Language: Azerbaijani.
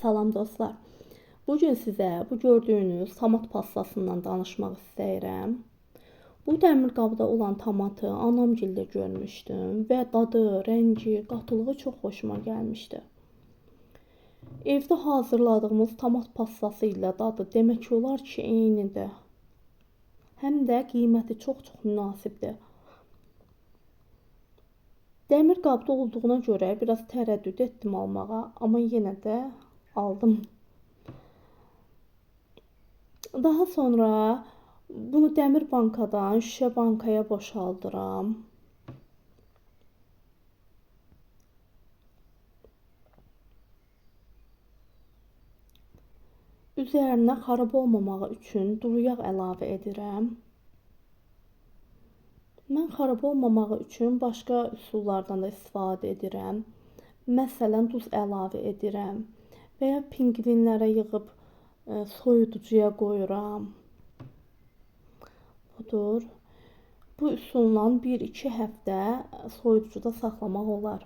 Salam dostlar. Bugün sizə bu gördüyünüz tomat pastasından danışmaq istəyirəm. Bu dəmir qabda olan tomatı anamgildə görmüşdüm və dadı, rəngi, qatılığı çox xoşuma gəlmişdi. Evdə hazırladığımız tomat pastası ilə dadı demək olar ki, eynidir. Həm də qiyməti çox münasibdir. Dəmir qabda olduğuna görə biraz tərəddüd etdim almağa, amma yenə də aldım. Daha sonra bunu dəmir bankadan şüşə bankaya boşaldıram. Üzərinə xarab olmamağı üçün duru yağ əlavə edirəm. Mən xarab olmamağı üçün başqa üsullardan da istifadə edirəm. Məsələn, duz əlavə edirəm və ya pinqvinlərə yığıb soyuducuya qoyuram. Budur. Bu üsulla 1-2 həftə soyuducuda saxlamaq olar.